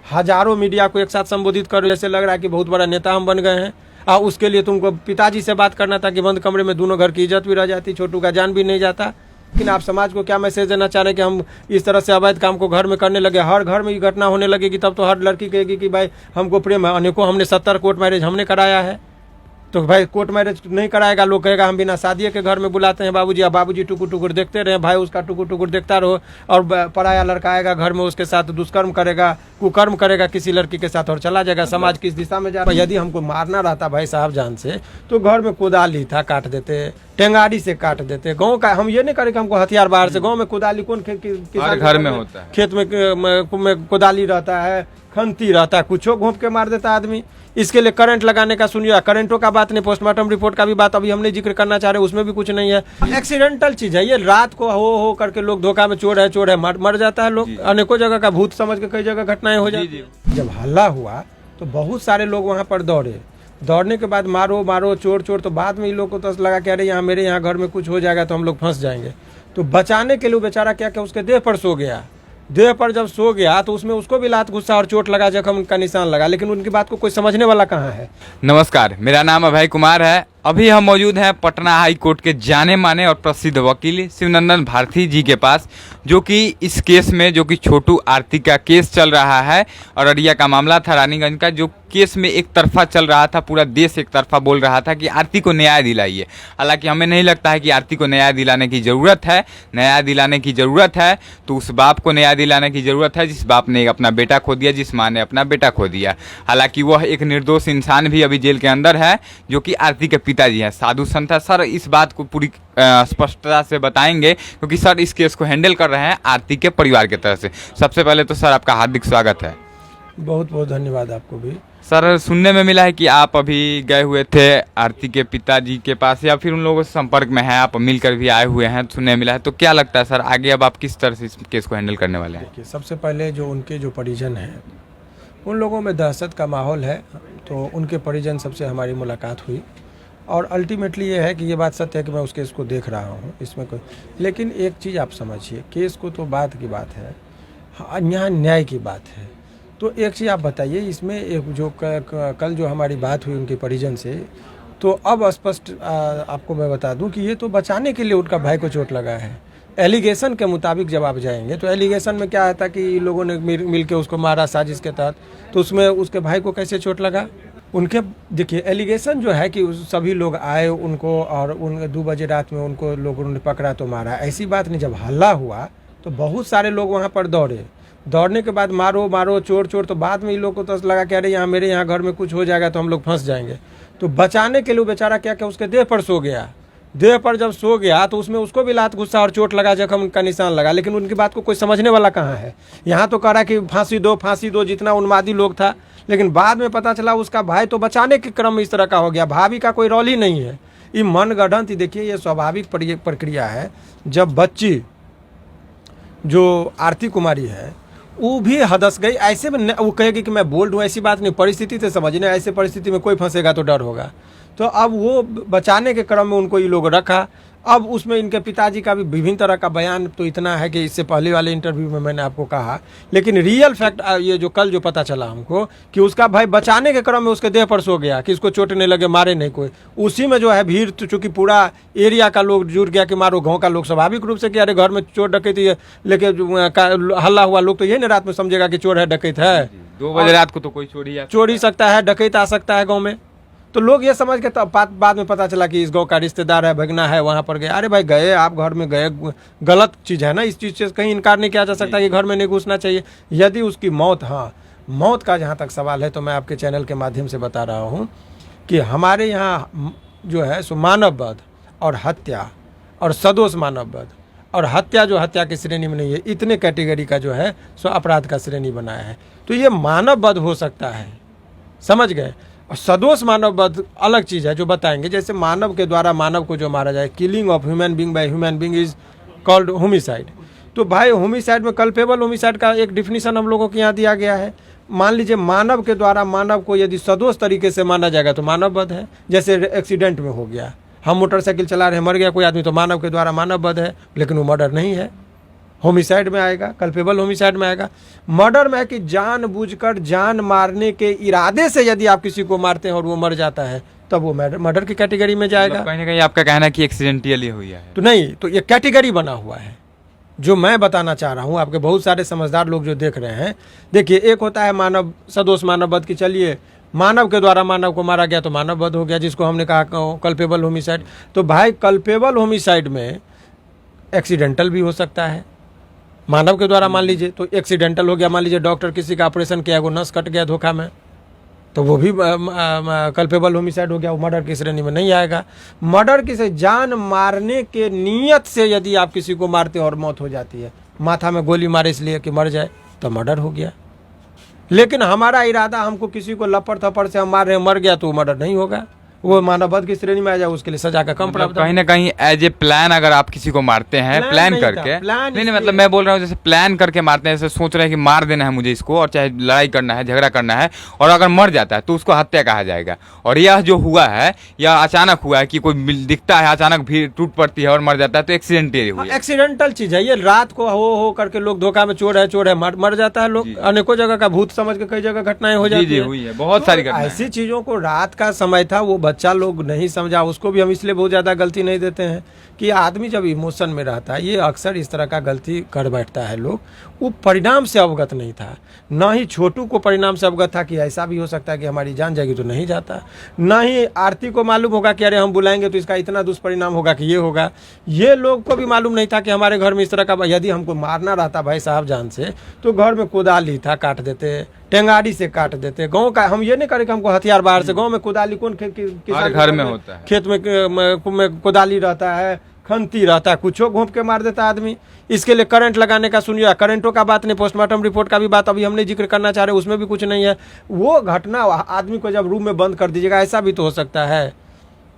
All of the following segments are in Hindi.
हजारों मीडिया को एक साथ संबोधित कर, जैसे लग रहा है कि बहुत बड़ा नेता हम बन गए हैं। उसके लिए तुमको पिताजी से बात करना था कि बंद कमरे में दोनों घर की इज्जत भी रह जाती, छोटू का जान भी नहीं जाता। लेकिन आप समाज को क्या मैसेज देना चाह रहे हैं कि हम इस तरह से अवैध काम को घर में करने लगे, हर घर में ये घटना होने लगेगी, तब तो हर लड़की कहेगी कि भाई हमको प्रेम है। अनेकों हमने 70 कोर्ट मैरिज हमने कराया है, तो भाई कोर्ट मैरिज नहीं कराएगा, लोग कहेगा हम बिना शादी के घर में बुलाते हैं बाबूजी। अब बाबूजी टुकुर टुकुर देखते रहे, भाई उसका टुकुर टुकुर देखता रहो, और पराया लड़का आएगा घर में, उसके साथ दुष्कर्म करेगा, कुकर्म करेगा किसी लड़की के साथ और चला जाएगा। समाज किस दिशा में जा रहा है। यदि हमको मारना रहता भाई साहब जान से, तो घर में कुदाली था, काट देते, टेंगारी से काट देते। गांव का हम ये नहीं करें कि हमको हथियार बाहर से, गांव में कुदाली कौन हर घर में होता है, खेत में कुदाली रहता है, खंती रहता है, कुछो घोंप के मार देता आदमी। इसके लिए करंट लगाने का सुनिए, करंटों का बात नहीं, पोस्टमार्टम रिपोर्ट का भी बात अभी हमने जिक्र करना चाह रहे, उसमें भी कुछ नहीं है। एक्सीडेंटल चीज है ये, रात को हो करके लोग धोखा में चोर है मर जाता है लोग। अनेकों जगह का भूत समझ के कई जगह घटनाएं हो जाती है। जब हल्ला हुआ तो बहुत सारे लोग वहां पर दौड़े, दौड़ने के बाद मारो चोर, तो बाद में इन लोग को तो लगा कि अरे मेरे यहाँ घर में कुछ हो जाएगा तो हम लोग फंस जाएंगे। तो बचाने के लिए बेचारा क्या उसके देह पर सो गया। देह पर जब सो गया तो उसमें उसको भी लात गुस्सा और चोट लगा, जख्म का निशान लगा, लेकिन उनकी बात को कोई समझने वाला कहाँ है। नमस्कार, मेरा नाम अभय कुमार है। अभी हम मौजूद हैं पटना हाई कोर्ट के जाने माने और प्रसिद्ध वकील शिवनंदन भारती जी के पास, जो कि इस केस में, जो कि छोटू आरती का केस चल रहा है, अररिया का मामला था, रानीगंज का, जो केस में एक तरफा चल रहा था, पूरा देश एक तरफा बोल रहा था कि आरती को न्याय दिलाइए। हालांकि हमें नहीं लगता है कि आरती को न्याय दिलाने की ज़रूरत है। न्याय दिलाने की ज़रूरत है तो उस बाप को न्याय दिलाने की ज़रूरत है जिस बाप ने अपना बेटा खो दिया, जिस माँ ने अपना बेटा खो दिया। हालांकि वह एक निर्दोष इंसान भी अभी जेल के अंदर है, जो कि आरती के पिताजी हैं, साधु संत है। सर इस बात को पूरी स्पष्टता से बताएंगे, क्योंकि सर इस केस को हैंडल कर रहे हैं आरती के परिवार की तरफ से। सबसे पहले तो सर आपका हार्दिक स्वागत है। बहुत बहुत धन्यवाद आपको भी। सर सुनने में मिला है कि आप अभी गए हुए थे आरती के पिताजी के पास, या फिर उन लोगों से संपर्क में हैं, आप मिलकर भी आए हुए हैं, सुनने में मिला है। तो क्या लगता है सर आगे अब आप किस तरह से इस केस को हैंडल करने वाले हैं? देखिए, सबसे पहले जो उनके जो परिजन हैं उन लोगों में दहशत का माहौल है, तो उनके परिजन सबसे हमारी मुलाकात हुई, और अल्टीमेटली ये है कि ये बात सत्य है कि मैं उस केस को देख रहा हूँ, इसमें कोई, लेकिन एक चीज़ आप समझिए, केस को तो बात की बात है, यहाँ न्याय की बात है। तो एक चीज़ आप बताइए, इसमें एक जो कल जो हमारी बात हुई उनके परिजन से, तो अब स्पष्ट आपको मैं बता दूं कि ये तो बचाने के लिए उनका भाई को चोट लगा है। एलिगेशन के मुताबिक जब आप जाएंगे तो एलिगेशन में क्या आता कि लोगों ने मिल के उसको मारा साजिश के तहत, तो उसमें उसके भाई को कैसे चोट लगा? उनके देखिए एलिगेशन जो है कि सभी लोग आए उनको, और उन 2 बजे रात में उनको लोगों ने पकड़ा तो मारा, ऐसी बात नहीं। जब हल्ला हुआ तो बहुत सारे लोग वहाँ पर दौड़े, दौड़ने के बाद मारो चोर, तो बाद में इन लोग को तो लगा कि अरे मेरे यहाँ घर में कुछ हो जाएगा तो हम लोग फंस जाएंगे। तो बचाने के लिए बेचारा क्या उसके देह पर सो गया। देह पर जब सो गया तो उसमें उसको भी लात गुस्सा और चोट लगा, जख्म का निशान लगा, लेकिन उनकी बात को कोई समझने वाला कहाँ है। यहाँ तो कह रहा है कि फांसी दो, जितना उन्मादी लोग था, लेकिन बाद में पता चला उसका भाई तो बचाने के क्रम में इस तरह का हो गया। भाभी का कोई रोल ही नहीं है, ये मनगढ़ंत। देखिए ये स्वाभाविक प्रक्रिया है। जब बच्ची जो आरती कुमारी है वो भी हदस गई, ऐसे में वो कहेगी कि मैं बोल दूँ, ऐसी बात नहीं, परिस्थिति से समझने, ऐसे परिस्थिति में कोई फंसेगा तो डर होगा। तो अब वो बचाने के क्रम में उनको ये लोग रखा। अब उसमें इनके पिताजी का भी विभिन्न तरह का बयान तो इतना है कि इससे पहले वाले इंटरव्यू में मैंने आपको कहा, लेकिन रियल फैक्ट ये जो कल जो पता चला हमको कि उसका भाई बचाने के क्रम में उसके देह पर सो गया कि इसको चोट नहीं लगे, मारे नहीं कोई। उसी में जो है भीड़, तो चूँकि पूरा एरिया का लोग जुड़ गया कि मारो, गाँव का लोग स्वाभाविक रूप से कि अरे घर में चोर डकैती लेके हल्ला हुआ, लोग तो यही ना रात में समझेगा कि चोर है, डकैत है। 2 बजे रात को तो कोई चोर ही सकता है, डकैत आ सकता है गाँव में। तो लोग ये समझ के बाद में पता चला कि इस गांव का रिश्तेदार है, भगना है, वहां पर गए। अरे भाई गए, आप घर में गए, गलत चीज़ है ना, इस चीज़ से कहीं इनकार नहीं किया जा सकता कि घर में नहीं घुसना चाहिए। यदि उसकी मौत, मौत का जहां तक सवाल है, तो मैं आपके चैनल के माध्यम से बता रहा हूं कि हमारे यहाँ जो है सो मानववध और हत्या और सदोष मानववध और हत्या जो हत्या की श्रेणी में नहीं है, इतने कैटेगरी का जो है सो अपराध का श्रेणी बनाया है। तो ये मानववध हो सकता है, समझ गए। और सदोष मानववध अलग चीज़ है जो बताएंगे। जैसे मानव के द्वारा मानव को जो मारा जाए, killing of human being by human being is called homicide. तो भाई होमिसाइड में कल्पेबल होमिसाइड का एक डिफिनीशन हम लोगों के यहाँ दिया गया है। मान लीजिए मानव के द्वारा मानव को यदि सदोष तरीके से माना जाएगा तो मानववध है। जैसे एक्सीडेंट में हो गया, हम मोटरसाइकिल चला रहे, मर गया कोई आदमी, तो मानव के द्वारा मानववध है, लेकिन वो मर्डर नहीं है। होमिसाइड में आएगा, कल्पेबल होमिसाइड में आएगा। मर्डर में है कि जानबूझकर जान मारने के इरादे से यदि आप किसी को मारते हैं और वो मर जाता है तब वो मर्डर की कैटेगरी में जाएगा। कहीं ना कहीं आपका कहना है कि एक्सीडेंटली हुई है। तो नहीं, तो ये कैटेगरी बना हुआ है। जो मैं बताना चाह रहा हूँ, आपके बहुत सारे समझदार लोग जो देख रहे हैं, देखिए एक होता है मानव सदोष मानव वध की, चलिए मानव के द्वारा मानव को मारा गया तो मानव वध हो गया, जिसको हमने कहा कल्पेबल होमिसाइड। तो भाई कल्पेबल होमिसाइड में एक्सीडेंटल भी हो सकता है। मानव के द्वारा मान लीजिए तो एक्सीडेंटल हो गया, मान लीजिए डॉक्टर किसी का ऑपरेशन किया, वो नस कट गया धोखा में, तो वो भी कल्पेबल होमिसाइड हो गया, वो मर्डर की श्रेणी में नहीं आएगा। मर्डर किसी जान मारने के नियत से यदि आप किसी को मारते और मौत हो जाती है, माथा में गोली मारे इसलिए कि मर जाए, तो मर्डर हो गया। लेकिन हमारा इरादा हमको किसी को लपड़ थप्पड़ से हम मार रहे हैं, मर गया, तो मर्डर नहीं होगा, वो मानव वध की श्रेणी में आ जाए, उसके लिए सजा का कम प्रावधान। कहीं ना कहीं एज ए प्लान अगर आप किसी को मारते हैं प्लान करके, नहीं मतलब मैं बोल रहा हूँ जैसे प्लान करके मारते हैं, जैसे सोच रहे हैं कि मार देना है मुझे इसको, और चाहे लड़ाई करना है, झगड़ा करना है, और अगर मर जाता है तो उसको हत्या कहा जाएगा। और यह जो हुआ है या अचानक हुआ है कि कोई दिखता है, अचानक भीड़ टूट पड़ती है और मर जाता है, तो एक्सीडेंटली हुआ, एक्सीडेंटल चीज है ये। रात को हो करके लोग धोखा में चोर है मर जाता है लोग, अनेकों जगह का भूत समझ के कई जगह घटनाएं हो जाती है, बहुत सारी घटनाएं। ऐसी चीजों को रात का समय था, वो बच्चा लोग नहीं समझा, उसको भी हम इसलिए बहुत ज़्यादा गलती नहीं देते हैं कि आदमी जब इमोशन में रहता है, ये अक्सर इस तरह का गलती कर बैठता है लोग। वो परिणाम से अवगत नहीं था, ना ही छोटू को परिणाम से अवगत था कि ऐसा भी हो सकता है कि हमारी जान जाएगी, तो नहीं जाता। ना ही आरती को मालूम होगा कि अरे हम बुलाएंगे तो इसका इतना दुष्परिणाम होगा कि ये होगा। ये लोग को भी मालूम नहीं था कि हमारे घर में इस तरह का, यदि हमको मारना रहता भाई साहब जान से, तो घर में कुदाली था, काट देते, टेंगाड़ी से काट देते। गांव का हम ये नहीं करें कि हमको हथियार बाहर से, गांव में कुदाली कौन किसान घर में होता है, खेत में कुदाली रहता है, खंती रहता है, कुछो घोंप के मार देता आदमी। इसके लिए करंट लगाने का सुनिए, करंटों का बात नहीं, पोस्टमार्टम रिपोर्ट का भी बात अभी हमने जिक्र करना चाह रहे, उसमें भी कुछ नहीं है। वो घटना आदमी को जब रूम में बंद कर दीजिएगा, ऐसा भी तो हो सकता है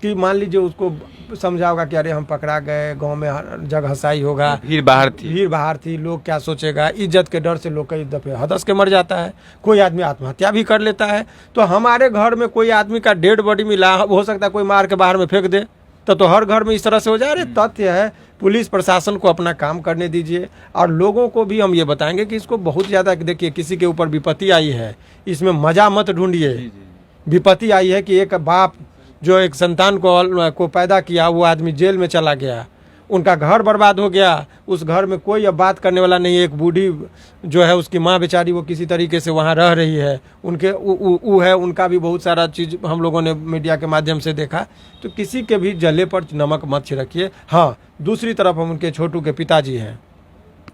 कि मान लीजिए उसको समझा होगा कि अरे हम पकड़ा गए, गांव में जग हंसाई होगा, भीड़ बाहर थी, लोग क्या सोचेगा, इज्जत के डर से लोग कई दफे हदस के मर जाता है, कोई आदमी आत्महत्या भी कर लेता है। तो हमारे घर में कोई आदमी का डेड बॉडी मिला, हो सकता है कोई मार के बाहर में फेंक दे, तो हर घर में इस तरह से हो जाए। अरे तथ्य है, पुलिस प्रशासन को अपना काम करने दीजिए, और लोगों को भी हम ये बताएंगे कि इसको बहुत ज़्यादा, देखिए किसी के ऊपर विपत्ति आई है, इसमें मजा मत ढूंढिए। विपत्ति आई है कि एक बाप जो एक संतान को पैदा किया, वो आदमी जेल में चला गया, उनका घर बर्बाद हो गया, उस घर में कोई अब बात करने वाला नहीं है। एक बूढ़ी जो है, उसकी माँ बेचारी वो किसी तरीके से वहाँ रह रही है, उनके है, उनका भी बहुत सारा चीज़ हम लोगों ने मीडिया के माध्यम से देखा। तो किसी के भी जले पर नमक मत छिड़किए। हाँ, दूसरी तरफ हम उनके छोटू के पिताजी हैं,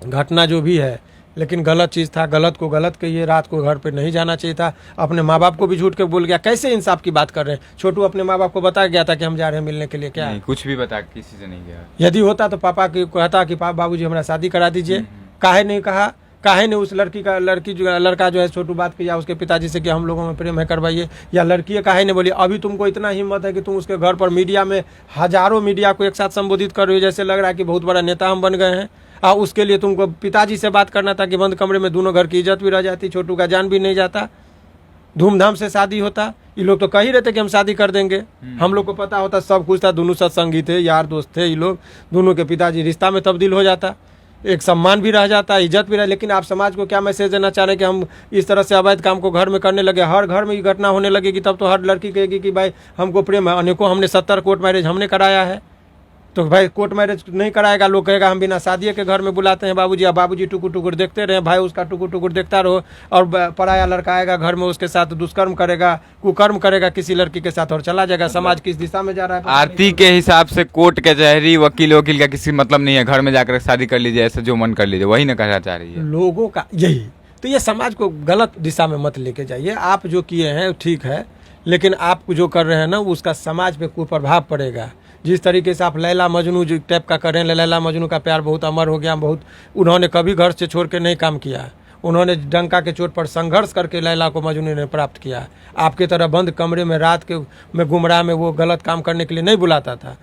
घटना जो भी है लेकिन गलत चीज़ था, गलत को गलत कहिए, रात को घर पे नहीं जाना चाहिए था। अपने माँ बाप को भी झूठ के बोल गया, कैसे इंसाफ की बात कर रहे हैं। छोटू अपने माँ बाप को बता गया था कि हम जा रहे हैं मिलने के लिए, क्या नहीं, कुछ भी बता किसी से नहीं गया। यदि होता तो पापा की कहता कि पापा बाबूजी हमारा शादी करा दीजिए, काहे नहीं कहा, काहे ने उस लड़का जो है छोटू बात किया उसके पिताजी से कि हम लोगों में प्रेम है, करवाइए, या लड़की काहे ने बोली। अभी तुमको इतना हिम्मत है कि तुम उसके घर पर मीडिया में हजारों मीडिया को एक साथ संबोधित कर रहे हो, जैसे लग रहा है कि बहुत बड़ा नेता हम बन गए हैं। उसके लिए तुमको पिताजी से बात करना था कि बंद कमरे में दोनों घर की इज्जत भी रह जाती, छोटू का जान भी नहीं जाता, धूमधाम से शादी होता। ये लोग तो कह ही रहते कि हम शादी कर देंगे, हम लोग को पता होता, सब कुछ था, दोनों सत्संगी थे, यार दोस्त थे ये लोग, दोनों के पिताजी रिश्ता में तब्दील हो जाता, एक सम्मान भी रह जाता, इज्जत भी रह। लेकिन आप समाज को क्या मैसेज देना चाह रहे हैं कि हम इस तरह से अवैध काम को घर में करने लगे, हर घर में ये घटना होने लगेगी, तब तो हर लड़की कहेगी कि भाई हमको प्रेम है। अनेकों हमने 70 कोर्ट मैरिज हमने कराया है, तो भाई कोर्ट मैरिज नहीं कराएगा, लोग कहेगा हम बिना शादी के घर में बुलाते हैं बाबूजी, अब बाबूजी टुकुर टुकुर देखते रहे, भाई उसका टुकुर टुकुर देखता रहो, और पराया लड़का आएगा घर में, उसके साथ दुष्कर्म करेगा, कुकर्म करेगा किसी लड़की के साथ, और चला जाएगा। समाज किस दिशा में जा रहा है। आरती के हिसाब से कोर्ट कचहरी वकील का किसी मतलब नहीं है, घर में जाकर शादी कर लीजिए, ऐसा जो मन कर लीजिए, वही ना कहना चाह रही है लोगों का यही। तो ये समाज को गलत दिशा में मत लेके जाइए। आप जो किए हैं ठीक है, लेकिन आप जो कर रहे हैं ना, उसका समाज पे कुप्रभाव पड़ेगा। जिस तरीके से आप लैला मजनू जो टाइप का कर रहे हैं, लैला मजनू का प्यार बहुत अमर हो गया, बहुत उन्होंने कभी घर से छोड़ के नहीं काम किया, उन्होंने डंका के चोट पर संघर्ष करके लैला को मजनू ने प्राप्त किया। आपके तरह बंद कमरे में रात के में गुमराह में वो गलत काम करने के लिए नहीं बुलाता था।